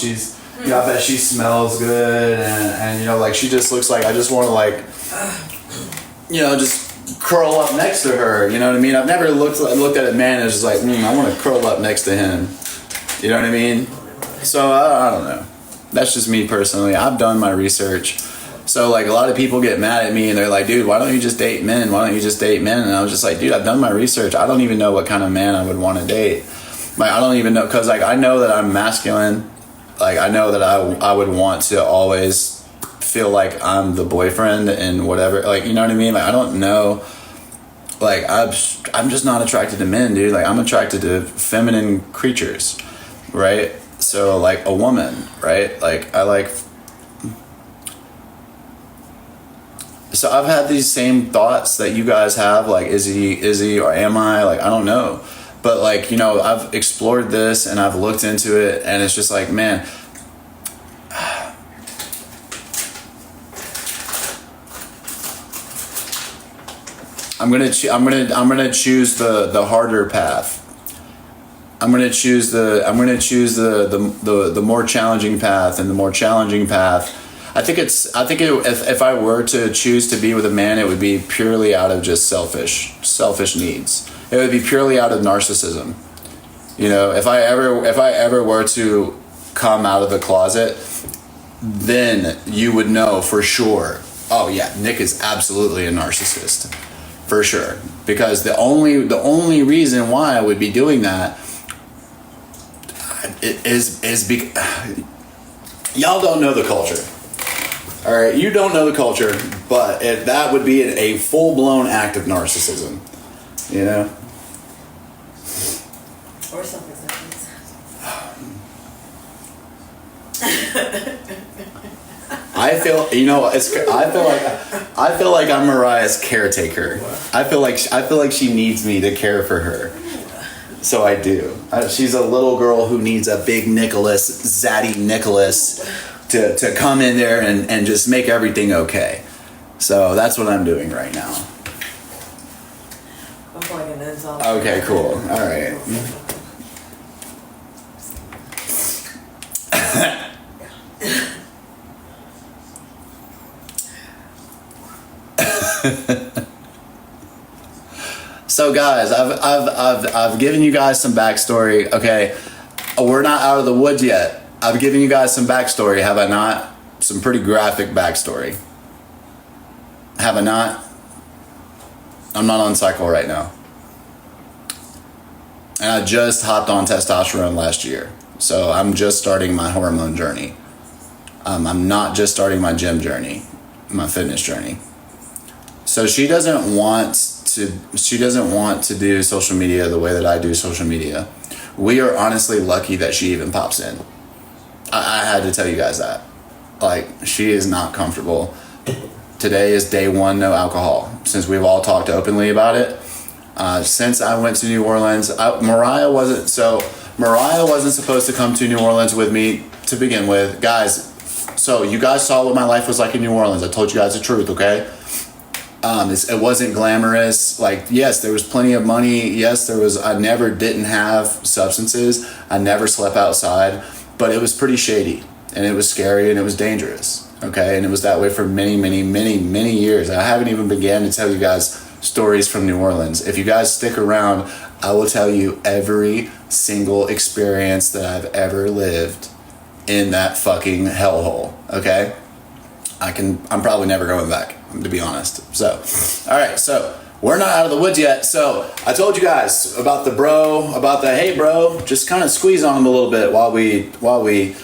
and she's, you know, I bet she smells good, and you know, like, she just looks like, I just want to, like, you know, just curl up next to her, you know what I mean? I've never looked at a man and just like, I want to curl up next to him, you know what I mean? So, I don't know. That's just me personally. I've done my research. So, like, a lot of people get mad at me and they're like, dude, why don't you just date men? Why don't you just date men? And I was just like, dude, I've done my research. I don't even know what kind of man I would want to date. Like, I don't even know, because, like, I know that I'm masculine. Like, I know that I would want to always feel like I'm the boyfriend and whatever. Like, you know what I mean? Like, I don't know. Like, I'm just not attracted to men, dude. Like, I'm attracted to feminine creatures, right? So, like, a woman, right? Like, I like... So I've had these same thoughts that you guys have, like, is he, or am I? Like, I don't know. But, like, you know, I've explored this and I've looked into it, and it's just like, man, I'm gonna choose the harder path. I'm gonna choose the more challenging path, and the more challenging path. If I were to choose to be with a man, it would be purely out of just selfish needs. It would be purely out of narcissism. You know, if I ever were to come out of the closet, then you would know for sure. Oh yeah, Nick is absolutely a narcissist, for sure. Because the only reason why I would be doing that is because y'all don't know the culture. All right, you don't know the culture, but that would be a full-blown act of narcissism, you know? Or self-acceptance. I feel like I'm Mariah's caretaker. I feel like she needs me to care for her. So I do. She's a little girl who needs a big zaddy Nicholas to come in there and just make everything okay. So that's what I'm doing right now. I'm plugging in. Okay, cool. All right. So guys, I've given you guys some backstory. Okay, we're not out of the woods yet. I've given you guys some backstory, have I not? Some pretty graphic backstory. Have I not? I'm not on cycle right now. And I just hopped on testosterone last year. So I'm just starting my hormone journey. I'm not just starting my gym journey, my fitness journey. So she doesn't want to do social media the way that I do social media. We are honestly lucky that she even pops in. I had to tell you guys that. Like, she is not comfortable. Today is day one, no alcohol. Since we've all talked openly about it. Since I went to New Orleans, Mariah wasn't supposed to come to New Orleans with me to begin with. Guys, so you guys saw what my life was like in New Orleans. I told you guys the truth, okay? It wasn't glamorous. Like, yes, there was plenty of money. Yes, I never didn't have substances. I never slept outside. But it was pretty shady, and it was scary, and it was dangerous, okay? And it was that way for many, many, many, many years. I haven't even began to tell you guys stories from New Orleans. If you guys stick around, I will tell you every single experience that I've ever lived in that fucking hellhole, okay? I'm probably never going back, to be honest. So, all right, so we're not out of the woods yet. So I told you guys about hey bro, just kind of squeeze on him a little bit while we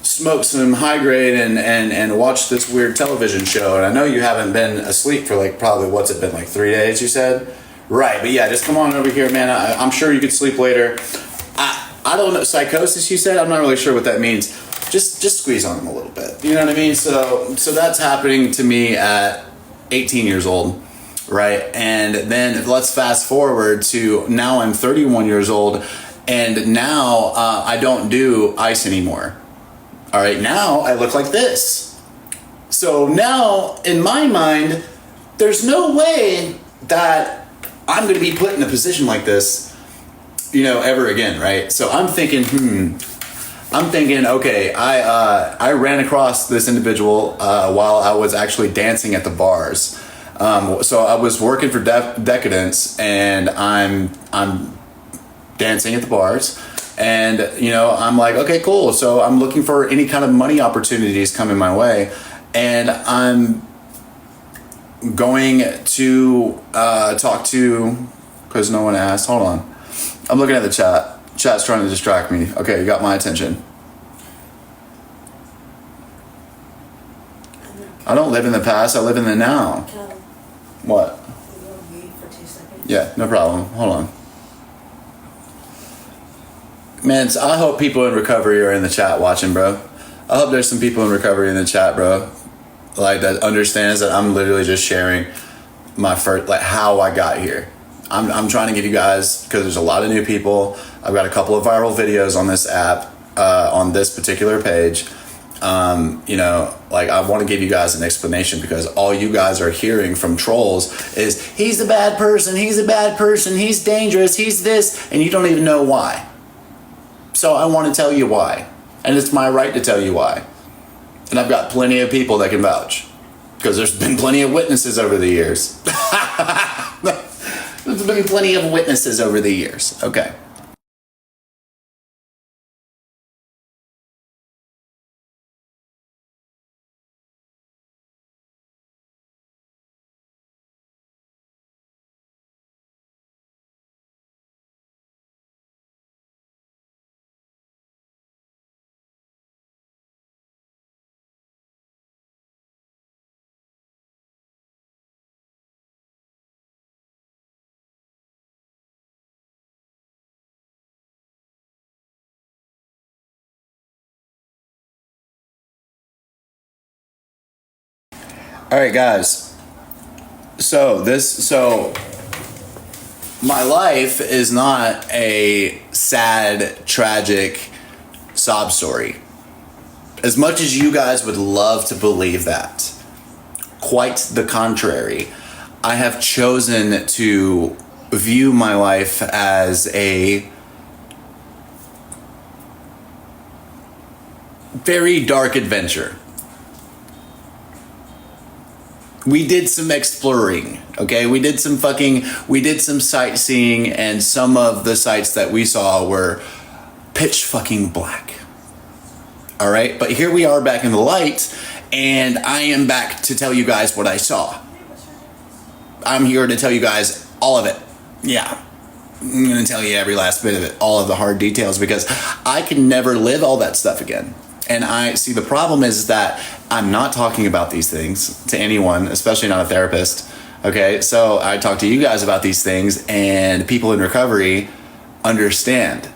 smoke some high grade and watch this weird television show. And I know you haven't been asleep for like probably, what's it been, like 3 days, you said? Right, but yeah, just come on over here, man. I'm sure you could sleep later. I don't know, psychosis, you said? I'm not really sure what that means. Just squeeze on him a little bit. You know what I mean? So that's happening to me at 18 years old. Right, and then let's fast forward to now I'm 31 years old, and now I don't do ice anymore. All right, now I look like this. So now, in my mind, there's no way that I'm going to be put in a position like this, you know, ever again, right? So I'm thinking, I'm thinking, okay, I ran across this individual while I was actually dancing at the bars. So I was working for Decadence, and I'm dancing at the bars, and I'm like, okay, cool. So I'm looking for any kind of money opportunities coming my way, and I'm going to talk to, because no one asked. Hold on, I'm looking at the chat. Chat's trying to distract me. Okay, you got my attention. I don't live in the past, I live in the now. What? For 2 seconds. Yeah, no problem. Hold on. Man, I hope people in recovery are in the chat watching, bro. I hope there's some people in recovery in the chat, bro. Like, that understands that I'm literally just sharing my first, like, how I got here. I'm trying to give you guys, because there's a lot of new people. I've got a couple of viral videos on this app, on this particular page. Like, I want to give you guys an explanation, because all you guys are hearing from trolls is, he's a bad person, he's dangerous, he's this, and you don't even know why. So I want to tell you why. And it's my right to tell you why. And I've got plenty of people that can vouch, because there's been plenty of witnesses over the years. There's been plenty of witnesses over the years. Okay. All right, guys. So my life is not a sad, tragic sob story. As much as you guys would love to believe that, quite the contrary. I have chosen to view my life as a very dark adventure. We did some exploring, okay? We did some sightseeing, and some of the sights that we saw were pitch fucking black. All right, but here we are back in the light, and I am back to tell you guys what I saw. I'm here to tell you guys all of it. Yeah, I'm gonna tell you every last bit of it, all of the hard details, because I can never live all that stuff again. And I see the problem is that I'm not talking about these things to anyone, especially not a therapist. Okay, so I talk to you guys about these things, and people in recovery understand,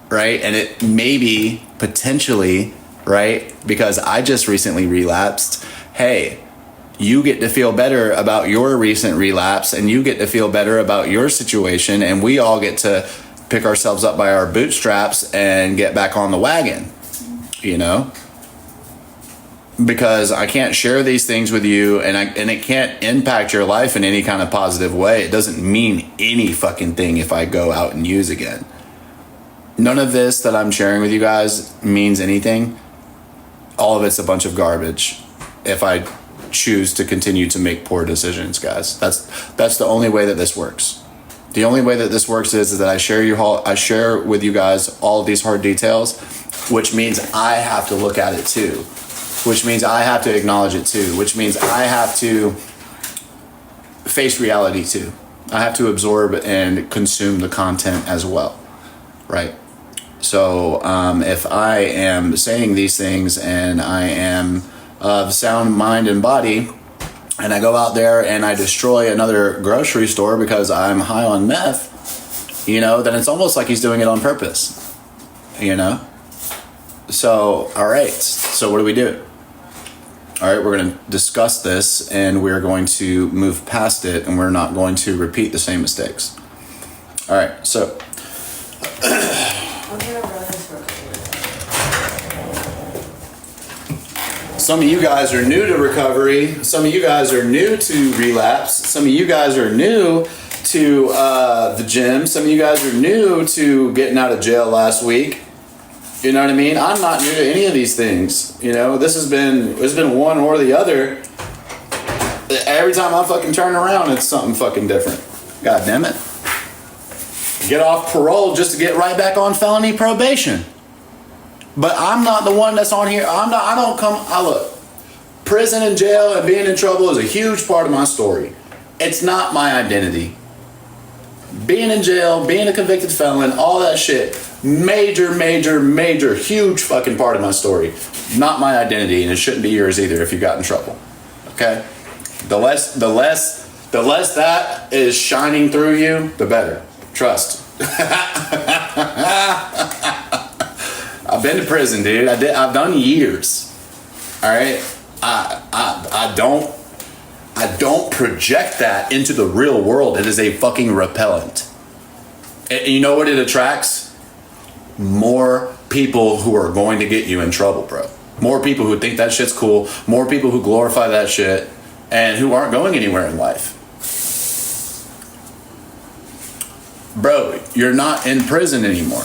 right? And it may be potentially, right, because I just recently relapsed. Hey, you get to feel better about your recent relapse, and you get to feel better about your situation, and we all get to pick ourselves up by our bootstraps and get back on the wagon. Because I can't share these things with you, and it can't impact your life in any kind of positive way. It doesn't mean any fucking thing if I go out and use again. None of this that I'm sharing with you guys means anything. All of it's a bunch of garbage if I choose to continue to make poor decisions, guys. That's the only way that this works. The only way that this works is that I share with you guys all of these hard details, which means I have to look at it too, which means I have to acknowledge it too, which means I have to face reality too. I have to absorb and consume the content as well, right? So if I am saying these things and I am of sound mind and body, and I go out there and I destroy another grocery store because I'm high on meth, then it's almost like he's doing it on purpose, So, all right. So what do we do? All right, we're going to discuss this, and we're going to move past it, and we're not going to repeat the same mistakes. All right, so. Some of you guys are new to recovery. Some of you guys are new to relapse. Some of you guys are new to the gym. Some of you guys are new to getting out of jail last week. You know what I mean? I'm not new to any of these things. You know, it's been one or the other. Every time I fucking turn around, it's something fucking different. God damn it. Get off parole just to get right back on felony probation. But I'm not the one that's on here. Look, prison and jail and being in trouble is a huge part of my story. It's not my identity. Being in jail, being a convicted felon, all that shit, major, huge fucking part of my story. Not my identity, and it shouldn't be yours either if you got in trouble. Okay? The less that is shining through you, the better. Trust. I've been to prison, dude. I've done years. All right? I don't project that into the real world. It is a fucking repellent. And you know what it attracts? More people who are going to get you in trouble, bro. More people who think that shit's cool. More people who glorify that shit and who aren't going anywhere in life. Bro, you're not in prison anymore.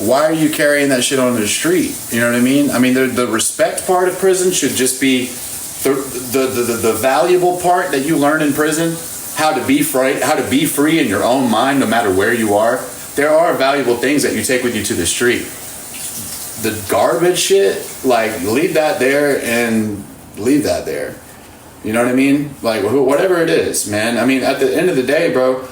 Why are you carrying that shit on the street? You know what I mean? I mean, the respect part of prison should just be the valuable part that you learn in prison. How to be free in your own mind, no matter where you are. There are valuable things that you take with you to the street. The garbage shit, like, leave that there and leave that there. You know what I mean? Like, whatever it is, man. I mean, at the end of the day, bro,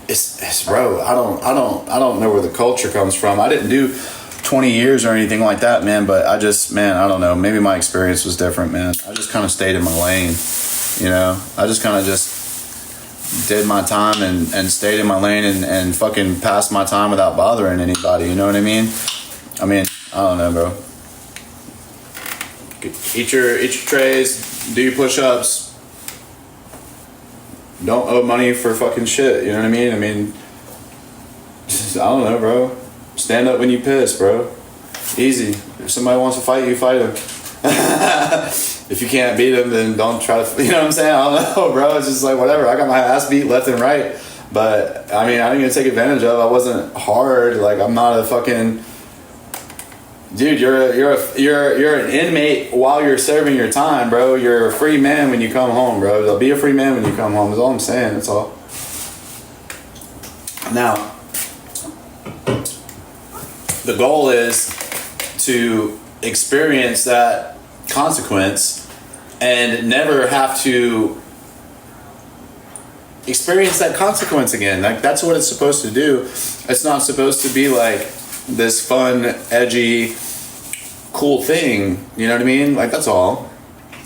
it's bro. I don't know where the culture comes from. I didn't do 20 years or anything like that, man. But I don't know. Maybe my experience was different, man. I just kind of stayed in my lane. You know, I just kind of just did my time and stayed in my lane and fucking passed my time without bothering anybody. You know what I mean? I don't know, bro. Eat your trays, do your push-ups. Don't owe money for fucking shit, you know what I mean? I don't know, bro. Stand up when you piss, bro. Easy. If somebody wants to fight you, fight them. If you can't beat them, then don't try to, you know what I'm saying? I don't know, bro. It's just like, whatever. I got my ass beat left and right. But, I didn't even take advantage of it. I wasn't hard. Like, I'm not a fucking... Dude, you're an inmate while you're serving your time, bro. You're a free man when you come home, bro. Be a free man when you come home. That's all I'm saying. That's all. Now, the goal is to experience that consequence and never have to experience that consequence again. Like, that's what it's supposed to do. It's not supposed to be like this fun, edgy, cool thing, you know what I mean? Like, that's all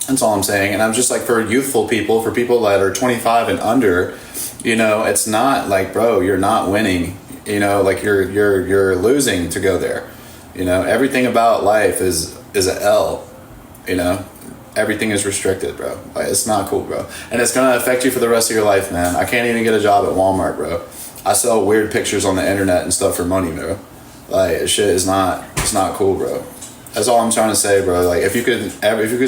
I'm saying. And I'm just like, for youthful people, for people that are 25 and under, you know, it's not like, bro, you're not winning, you know, like you're losing to go there. You know, everything about life is an L, you know. Everything is restricted, bro. Like, it's not cool, bro. And it's gonna affect you for the rest of your life, man. I can't even get a job at Walmart, bro. I sell weird pictures on the internet and stuff for money, bro. Like, shit is not, it's not cool, bro. That's all I'm trying to say, bro. Like, if you could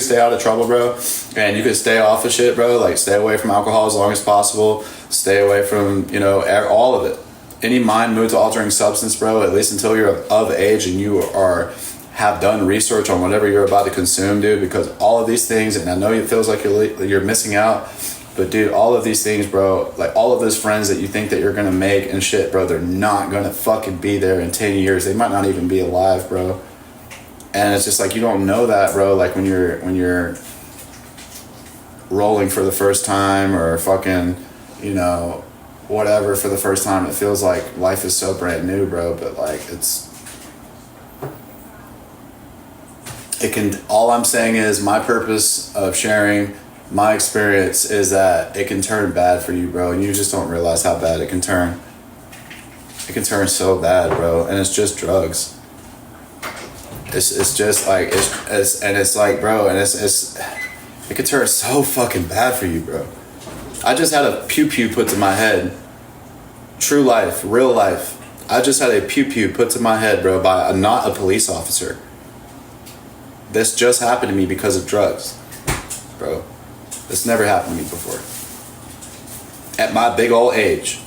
stay out of trouble, bro, and you could stay off of shit, bro, like, stay away from alcohol as long as possible, stay away from, you know, all of it. Any mind mood to altering substance, bro, at least until you're of age and you have done research on whatever you're about to consume, dude, because all of these things, and I know it feels like you're missing out, but dude, all of these things, bro, like all of those friends that you think that you're gonna make and shit, bro, they're not gonna fucking be there in 10 years. They might not even be alive, bro. And it's just like, you don't know that, bro, like when you're rolling for the first time or fucking, you know, whatever for the first time, it feels like life is so brand new, bro, but like all I'm saying is my purpose of sharing my experience is that it can turn bad for you, bro, and you just don't realize how bad it can turn. It can turn so bad, bro, and it's just drugs. It's just like it's like, bro, and it could turn so fucking bad for you, bro. I just had a pew put to my head. True life, real life. I just had a pew put to my head, bro, by not a police officer. This just happened to me because of drugs, bro. This never happened to me before. At my big old age.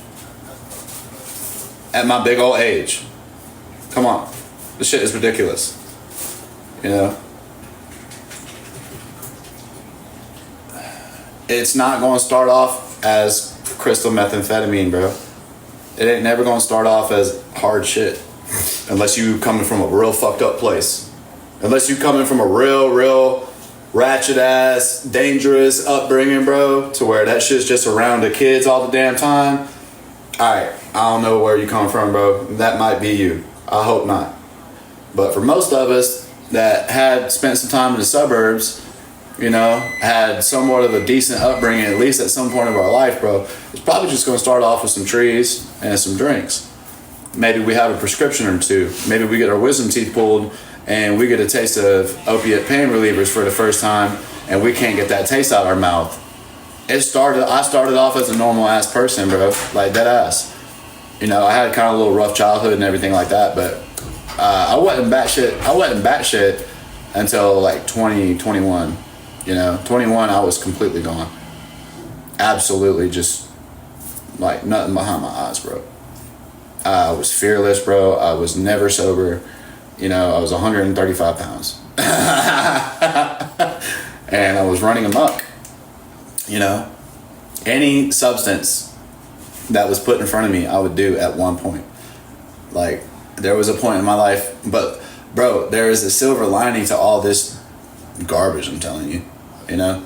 At my big old age. Come on. This shit is ridiculous. You know? It's not going to start off as crystal methamphetamine, bro. It ain't never going to start off as hard shit. Unless you coming from a real fucked up place. Unless you coming from a real ratchet ass, dangerous upbringing, bro. To where that shit's just around the kids all the damn time. Alright, I don't know where you come from, bro. That might be you. I hope not. But for most of us that had spent some time in the suburbs, you know, had somewhat of a decent upbringing, at least at some point of our life, bro, it's probably just going to start off with some trees and some drinks. Maybe we have a prescription or two. Maybe we get our wisdom teeth pulled and we get a taste of opiate pain relievers for the first time and we can't get that taste out of our mouth. I started off as a normal ass person, bro, like dead ass. You know, I had kind of a little rough childhood and everything like that, but I wasn't batshit until like 21. You know, 21, I was completely gone. Absolutely just like nothing behind my eyes, bro. I was fearless, bro. I was never sober. You know, I was 135 pounds. And I was running amok. You know, any substance that was put in front of me, I would do at one point. Like, there was a point in my life, but bro, there is a silver lining to all this garbage, I'm telling you. You know,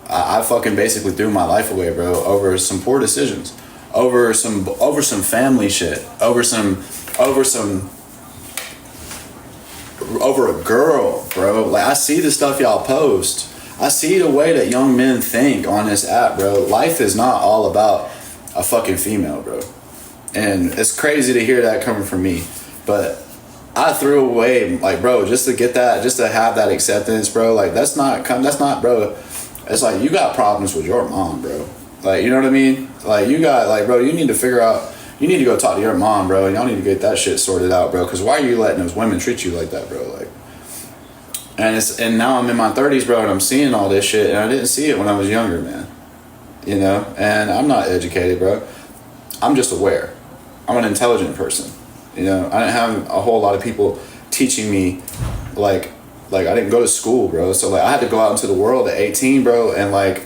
I fucking basically threw my life away, bro, over some poor decisions, over some family shit, over a girl, bro. Like, I see the stuff y'all post. I see the way that young men think on this app, bro. Life is not all about a fucking female, bro. And it's crazy to hear that coming from me, but I threw away, like, bro, just to get that, just to have that acceptance, bro. Like, that's not, bro. It's like, you got problems with your mom, bro. Like, you know what I mean? Like, you got, like, bro, you need to figure out, you need to go talk to your mom, bro. And y'all need to get that shit sorted out, bro. Because why are you letting those women treat you like that, bro? Like, and now I'm in my 30s, bro, and I'm seeing all this shit, and I didn't see it when I was younger, man. You know? And I'm not educated, bro. I'm just aware. I'm an intelligent person. You know, I didn't have a whole lot of people teaching me, like I didn't go to school, bro. So, like, I had to go out into the world at 18, bro, and, like,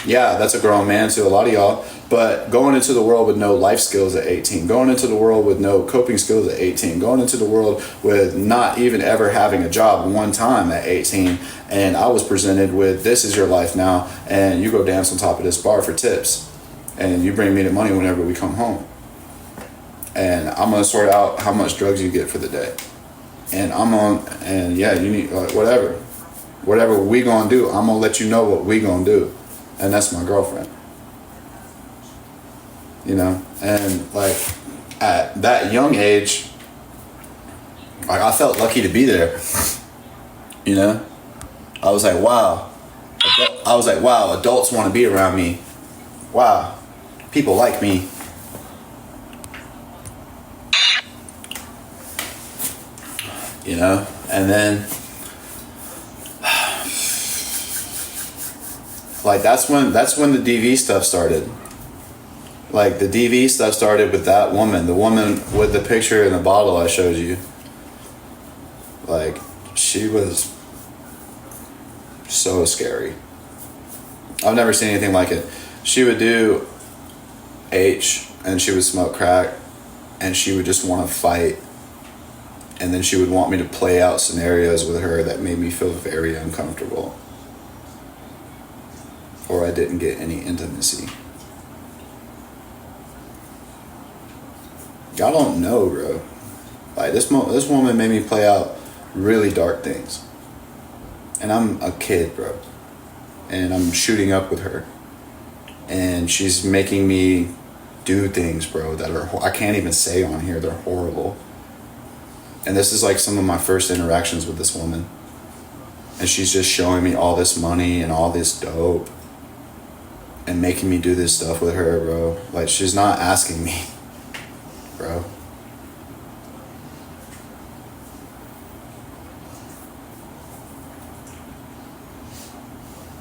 yeah, that's a grown man to a lot of y'all, but going into the world with no life skills at 18, going into the world with no coping skills at 18, going into the world with not even ever having a job one time at 18, and I was presented with, this is your life now, and you go dance on top of this bar for tips, and you bring me the money whenever we come home. And I'm gonna sort out how much drugs you get for the day. And yeah, you need, like, whatever we gonna do, I'm gonna let you know what we gonna do. And that's my girlfriend. You know, and, like, at that young age, like, I felt lucky to be there. You know, I was like, wow, adults want to be around me. Wow, people like me. You know, and then, like, that's when the DV stuff started. Like, the DV stuff started with that woman, the woman with the picture in the bottle I showed you. Like, she was so scary. I've never seen anything like it. She would do H, and she would smoke crack, and she would just want to fight. And then she would want me to play out scenarios with her that made me feel very uncomfortable. Or I didn't get any intimacy. Y'all don't know, bro. Like, this woman made me play out really dark things. And I'm a kid, bro. And I'm shooting up with her. And she's making me do things, bro, that are, I can't even say on here, they're horrible. And this is like some of my first interactions with this woman. And she's just showing me all this money and all this dope. And making me do this stuff with her, bro. Like, she's not asking me, bro.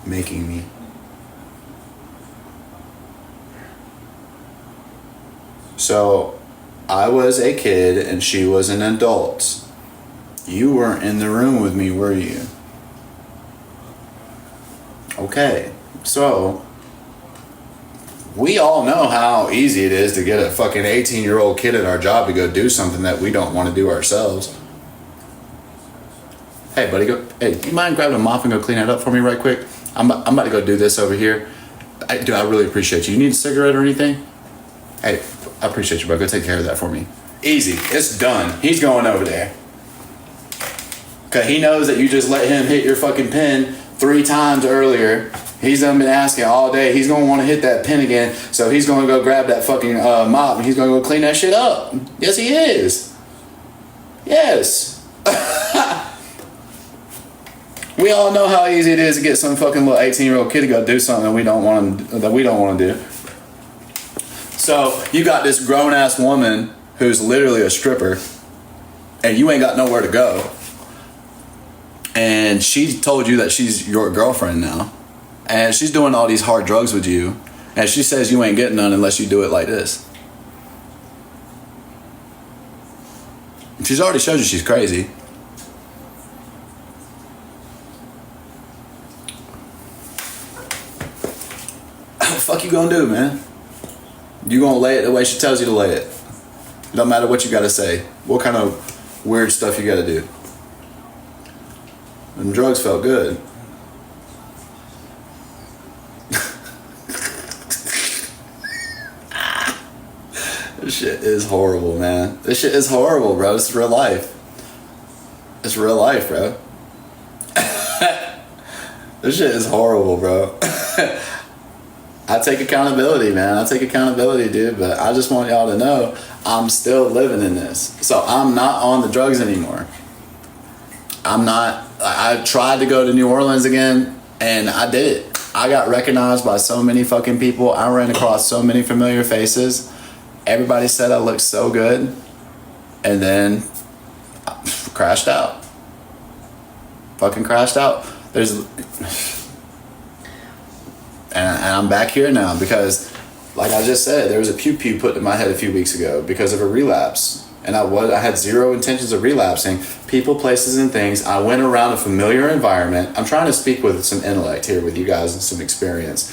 Making me. So, I was a kid and she was an adult. You weren't in the room with me, were you? Okay, so we all know how easy it is to get a fucking 18-year-old kid at our job to go do something that we don't want to do ourselves. Hey, buddy, hey, you mind grabbing a mop and go clean that up for me right quick? I'm about to go do this over here. Dude, I really appreciate you. You need a cigarette or anything? Hey, I appreciate you, bro. Go take care of that for me. Easy. It's done. He's going over there. Because he knows that you just let him hit your fucking pin 3 times earlier. He's done been asking all day. He's going to want to hit that pin again. So he's going to go grab that fucking mop and he's going to go clean that shit up. Yes, he is. Yes. We all know how easy it is to get some fucking little 18-year-old kid to go do something that we don't want to do. So you got this grown-ass woman who's literally a stripper and you ain't got nowhere to go. And she told you that she's your girlfriend now. And she's doing all these hard drugs with you. And she says you ain't getting none unless you do it like this. She's already showed you she's crazy. What the fuck you gonna do, man? You gonna lay it the way she tells you to lay it. No matter what you gotta say. What kind of weird stuff you gotta do. And drugs felt good. This shit is horrible, man. This shit is horrible, bro. It's real life. It's real life, bro. This shit is horrible, bro. I take accountability, man. I take accountability, dude. But I just want y'all to know I'm still living in this. So I'm not on the drugs anymore. I'm not. I tried to go to New Orleans again, and I did it. I got recognized by so many fucking people. I ran across so many familiar faces. Everybody said I looked so good, and then I crashed out. Fucking crashed out. And I'm back here now because, like I just said, there was a pew put in my head a few weeks ago because of a relapse. And I had zero intentions of relapsing. People, places, and things. I went around a familiar environment. I'm trying to speak with some intellect here with you guys and some experience.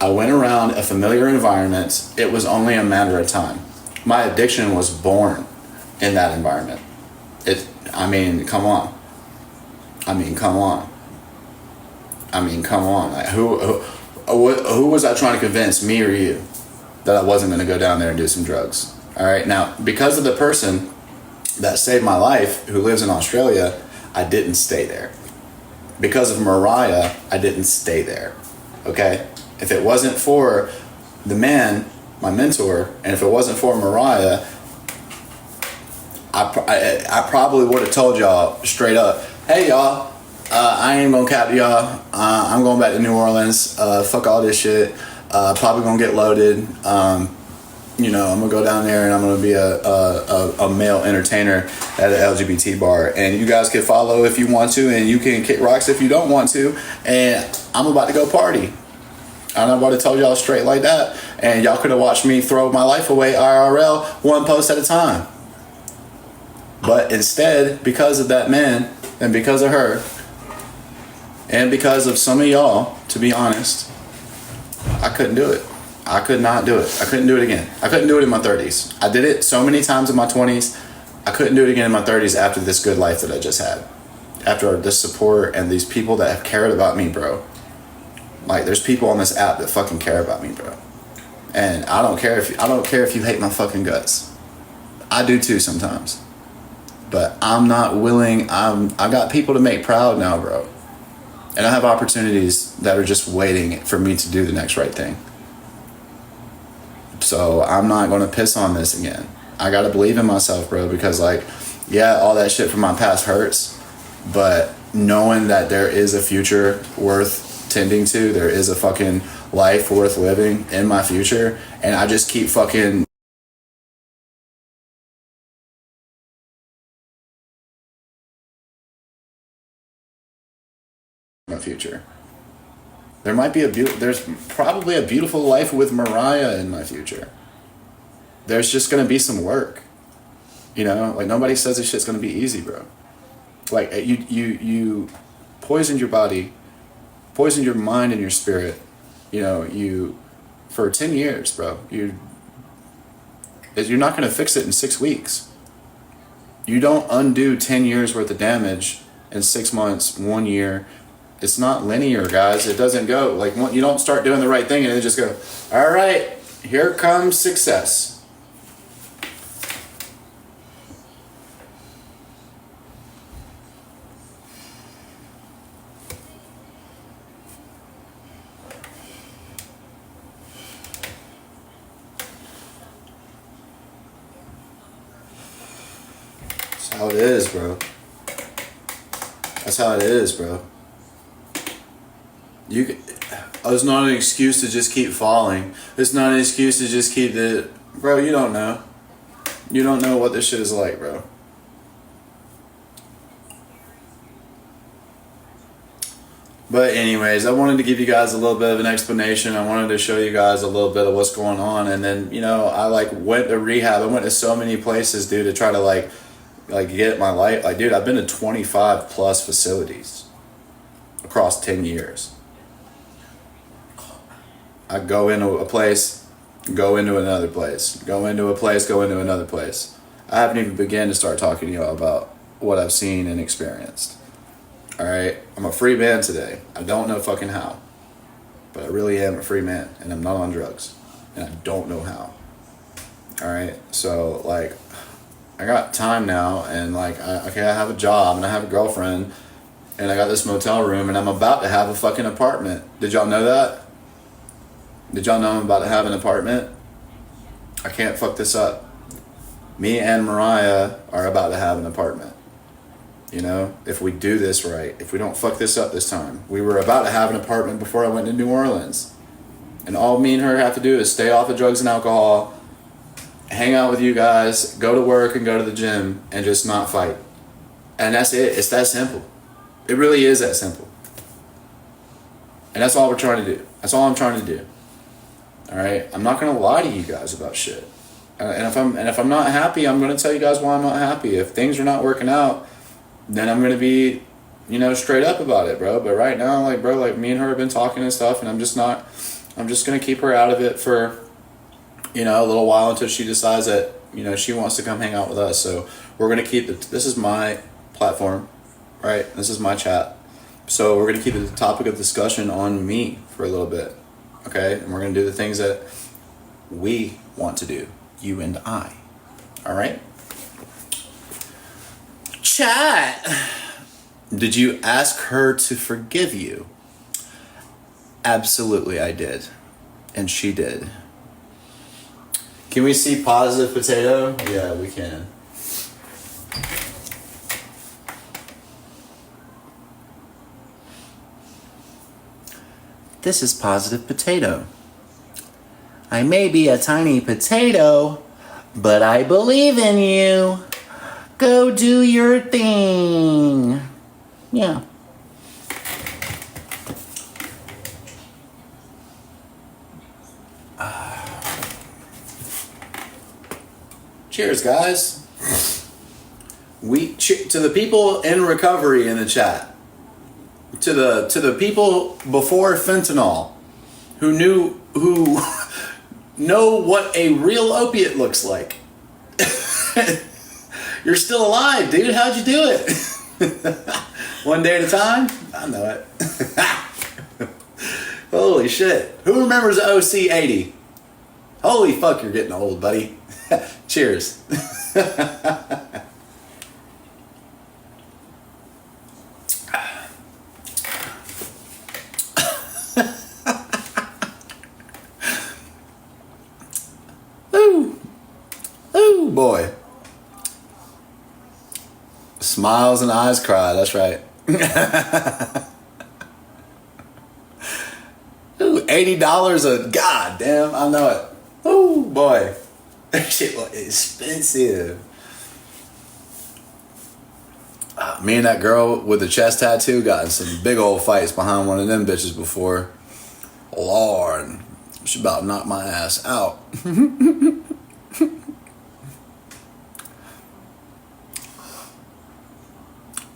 I went around a familiar environment. It was only a matter of time. My addiction was born in that environment. Come on. Like, who was I trying to convince, me or you, that I wasn't going to go down there and do some drugs? All right. Now, because of the person that saved my life, who lives in Australia, I didn't stay there. Because of Mariah, I didn't stay there. Okay. If it wasn't for the man, my mentor, and if it wasn't for Mariah, I probably would have told y'all straight up, hey y'all, I ain't gonna cap y'all. I'm going back to New Orleans. Fuck all this shit. Probably gonna get loaded. I'm gonna go down there and I'm gonna be a male entertainer at an LGBT bar, and you guys can follow if you want to, and you can kick rocks if you don't want to, and I'm about to go party. I'm about to tell y'all straight like that, and y'all could have watched me throw my life away IRL, one post at a time. But instead, because of that man, and because of her, and because of some of y'all, to be honest, I couldn't do it. I could not do it. I couldn't do it again. I couldn't do it in my 30s. I did it so many times in my 20s. I couldn't do it again in my 30s after this good life that I just had. After this support and these people that have cared about me, bro. Like, there's people on this app that fucking care about me, bro. And I don't care if you hate my fucking guts. I do too sometimes. But I'm not willing. I got people to make proud now, bro. And I have opportunities that are just waiting for me to do the next right thing. So I'm not going to piss on this again. I got to believe in myself, bro, because, like, yeah, all that shit from my past hurts, but knowing that there is a future worth tending to, there is a fucking life worth living in my future, and I just keep fucking my future. There's probably a beautiful life with Mariah in my future. there's just gonna be some work. You know, like nobody says this shit's gonna be easy, bro. Like you poisoned your body, poisoned your mind and your spirit. You know, you for 10 years, bro. You're not gonna fix it in 6 weeks. You don't undo 10 years worth of damage in 6 months, 1 year. It's not linear, guys. It doesn't go like you don't start doing the right thing and it just go, all right, here comes success. That's how it is, bro. That's how it is, bro. It's not an excuse to just keep falling. It's not an excuse to just keep the... Bro, you don't know. You don't know what this shit is like, bro. But anyways, I wanted to give you guys a little bit of an explanation. I wanted to show you guys a little bit of what's going on. And then, you know, I like went to rehab. I went to so many places, dude, to try to like get my life. Like, dude, I've been to 25 plus facilities across 10 years. I go into a place, go into another place, go into a place, go into another place. I haven't even begun to start talking to y'all about what I've seen and experienced. All right, I'm a free man today. I don't know fucking how, but I really am a free man, and I'm not on drugs, and I don't know how. All right, so like, I got time now, and like, I have a job, and I have a girlfriend, and I got this motel room, and I'm about to have a fucking apartment. Did y'all know that? Did y'all know I'm about to have an apartment? I can't fuck this up. Me and Mariah are about to have an apartment. You know, if we do this right, if we don't fuck this up this time. We were about to have an apartment before I went to New Orleans. And all me and her have to do is stay off of drugs and alcohol, hang out with you guys, go to work and go to the gym, and just not fight. And that's it. It's that simple. It really is that simple. And that's all we're trying to do. That's all I'm trying to do. All right, I'm not gonna lie to you guys about shit, and if I'm not happy, I'm gonna tell you guys why I'm not happy. If things are not working out, then I'm gonna be, you know, straight up about it, bro. But right now, like, bro, like me and her have been talking and stuff, and I'm just gonna keep her out of it for, you know, a little while until she decides that, you know, she wants to come hang out with us. So we're gonna keep this is my platform, right? This is my chat. So we're gonna keep the topic of discussion on me for a little bit. Okay, and we're going to do the things that we want to do, you and I. All right? Chat. Did you ask her to forgive you? Absolutely, I did. And she did. Can we see positive potato? Yeah, we can. This is positive potato. I may be a tiny potato, but I believe in you. Go do your thing. Yeah. Cheers, guys. To the people in recovery in the chat. To the people before fentanyl who know what a real opiate looks like. You're still alive, dude. How'd you do it? One day at a time? I know it. Holy shit. Who remembers the OC-80? Holy fuck, you're getting old, buddy. Cheers. Ooh, boy. Smiles and eyes cry, that's right. Ooh, $80 a goddamn, I know it. Ooh, boy. That shit was expensive. Me and that girl with the chest tattoo got in some big old fights behind one of them bitches before. Lord, she about knocked my ass out.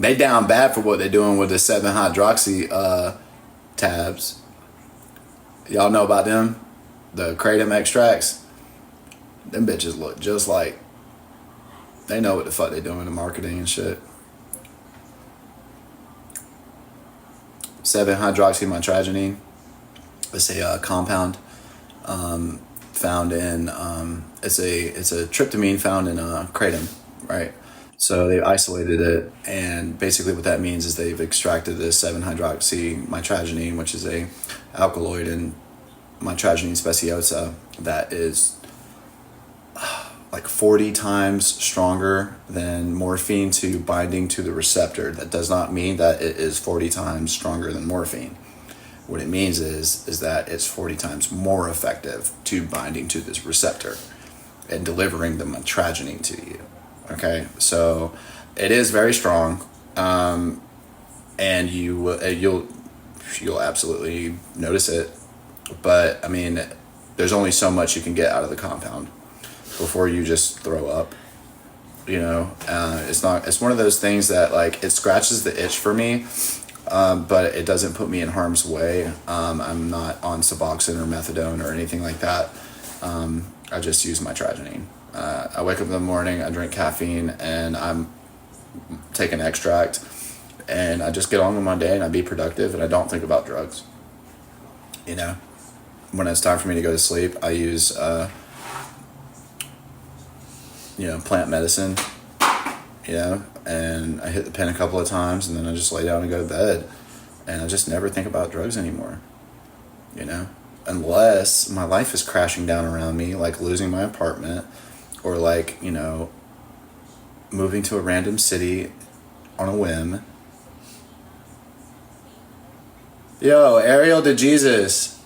They down bad for what they're doing with the 7-hydroxy tabs. Y'all know about them? The kratom extracts. Them bitches look just like, they know what the fuck they doing in marketing and shit. 7-hydroxymitragynine. It's a compound found in it's a tryptamine found in kratom, right? So they isolated it, and basically what that means is they've extracted this 7-hydroxymitragynine, which is a alkaloid in mitragynine speciosa that is like 40 times stronger than morphine to binding to the receptor. That does not mean that it is 40 times stronger than morphine. What it means is that it's 40 times more effective to binding to this receptor and delivering the mitragynine to you. Okay, so it is very strong, and you'll absolutely notice it. But I mean, there's only so much you can get out of the compound before you just throw up. You know, it's one of those things that, like, it scratches the itch for me, but it doesn't put me in harm's way. I'm not on Suboxone or methadone or anything like that. I just use mitragynine. I wake up in the morning, I drink caffeine, and I'm taking extract, and I just get on with my day and I be productive, and I don't think about drugs. You know, when it's time for me to go to sleep, I use plant medicine, and I hit the pen a couple of times, and then I just lay down and go to bed, and I just never think about drugs anymore, unless my life is crashing down around me, like losing my apartment, or like, moving to a random city on a whim. Yo, Ariel to Jesus.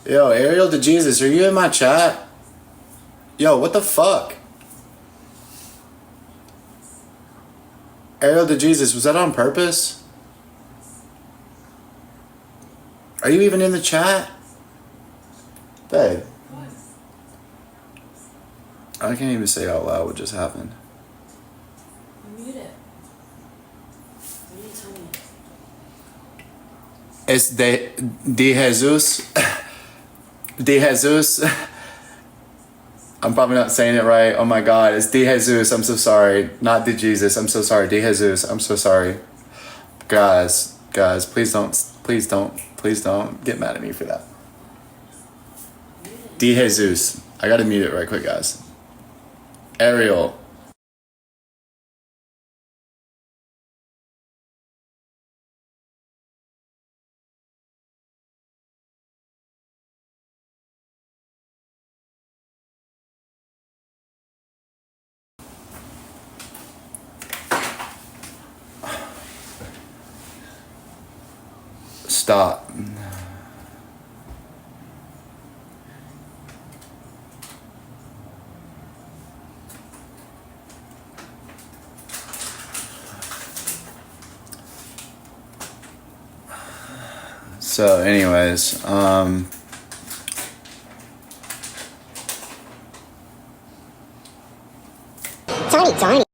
Yo, Ariel to Jesus, are you in my chat? Yo, what the fuck? Ariel to Jesus, was that on purpose? Are you even in the chat? Babe. What? I can't even say out loud what just happened. Mute it. You didn't tell me. It's de Jesus. De Jesus. I'm probably not saying it right. Oh my God, it's De Jesus. I'm so sorry. Not De Jesus. I'm so sorry. De Jesus. I'm so sorry. Guys, please don't get mad at me for that. De Jesus. I gotta mute it right quick, guys. Ariel. Stop. So anyways, Tiny.